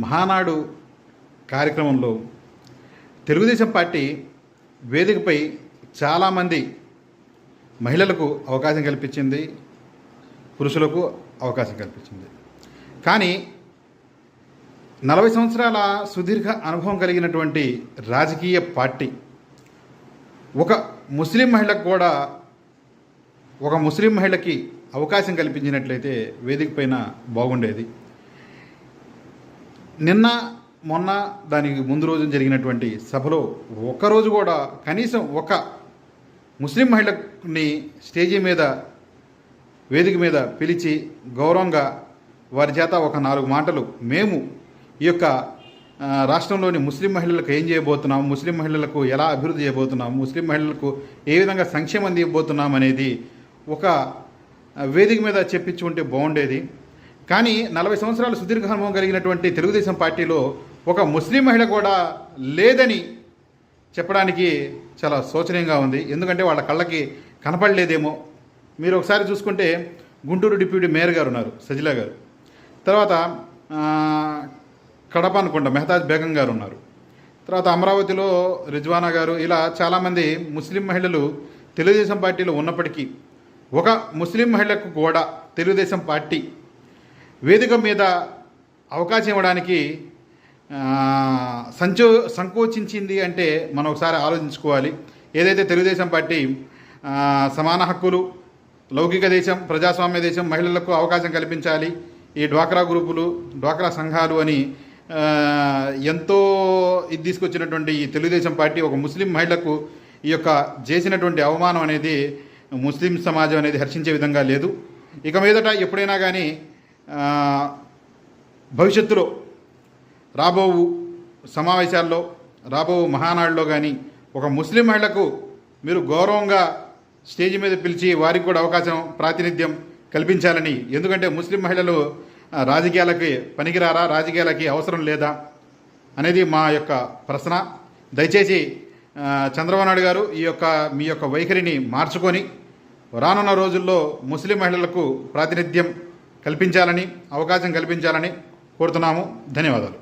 మహానాడు కార్యక్రమంలో తెలుగుదేశం పార్టీ వేదికపై చాలామంది మహిళలకు అవకాశం కల్పించింది, పురుషులకు అవకాశం కల్పించింది. కానీ 40 సంవత్సరాల సుదీర్ఘ అనుభవం కలిగినటువంటి రాజకీయ పార్టీ ఒక ముస్లిం మహిళకి అవకాశం కల్పించినట్లయితే వేదిక పైన బాగుండేది. నిన్న మొన్న దానికి ముందు రోజు జరిగినటువంటి సభలో ఒక్కరోజు కూడా కనీసం ఒక ముస్లిం మహిళని స్టేజీ మీద వేదిక మీద పిలిచి గౌరవంగా వారి చేత ఒక 4 మాటలు మేము ఈ యొక్క రాష్ట్రంలోని ముస్లిం మహిళలకు ఏం చేయబోతున్నాం, ముస్లిం మహిళలకు ఎలా అభివృద్ధి చేయబోతున్నాం, ముస్లిం మహిళలకు ఏ విధంగా సంక్షేమం అందియబోతున్నాం అనేది ఒక వేదిక మీద చెప్పించుకుంటే బాగుండేది. కానీ 40 సంవత్సరాల సుదీర్ఘ అనుభవం కలిగినటువంటి తెలుగుదేశం పార్టీలో ఒక ముస్లిం మహిళ కూడా లేదని చెప్పడానికి చాలా శోచనీయంగా ఉంది. ఎందుకంటే వాళ్ళ కళ్ళకి కనపడలేదేమో. మీరు ఒకసారి చూసుకుంటే గుంటూరు డిప్యూటీ మేయర్ గారు ఉన్నారు, సజిలా గారు. తర్వాత కడప అనుకుంటా మెహతాజ్ బేగం గారు ఉన్నారు. తర్వాత అమరావతిలో రిజ్వానా గారు. ఇలా చాలామంది ముస్లిం మహిళలు తెలుగుదేశం పార్టీలో ఉన్నప్పటికీ ఒక ముస్లిం మహిళకు కూడా తెలుగుదేశం పార్టీ వేదిక మీద అవకాశం ఇవ్వడానికి సంకోచించింది అంటే మనం ఒకసారి ఆలోచించుకోవాలి. ఏదైతే తెలుగుదేశం పార్టీ సమాన హక్కులు, లౌకిక దేశం, ప్రజాస్వామ్య దేశం, మహిళలకు అవకాశం కల్పించాలి, ఈ డ్వాక్రా గ్రూపులు, డ్వాక్రా సంఘాలు అని ఎంతో ఇది తీసుకొచ్చినటువంటి ఈ తెలుగుదేశం పార్టీ ఒక ముస్లిం మహిళకు ఈ యొక్క చేసినటువంటి అవమానం అనేది ముస్లిం సమాజం అనేది హర్షించే విధంగా లేదు. ఇక మీదట ఎప్పుడైనా కానీ భవిష్యత్తులో రాబో సమావేశాల్లో, రాబో మహానాడులో కానీ ఒక ముస్లిం మహిళకు మీరు గౌరవంగా స్టేజ్ మీద పిలిచి వారికి కూడా అవకాశం, ప్రాతినిధ్యం కల్పించాలని. ఎందుకంటే ముస్లిం మహిళలు రాజకీయాలకి పనికిరారా, రాజకీయాలకి అవసరం లేదా అనేది మా యొక్క ప్రశ్న. దయచేసి చంద్రబాబు నాయుడు గారు మీ యొక్క వైఖరిని మార్చుకొని రానున్న రోజుల్లో ముస్లిం మహిళలకు ప్రాతినిధ్యం కల్పించాలని, అవకాశం కల్పించాలని కోరుతున్నాము. ధన్యవాదాలు.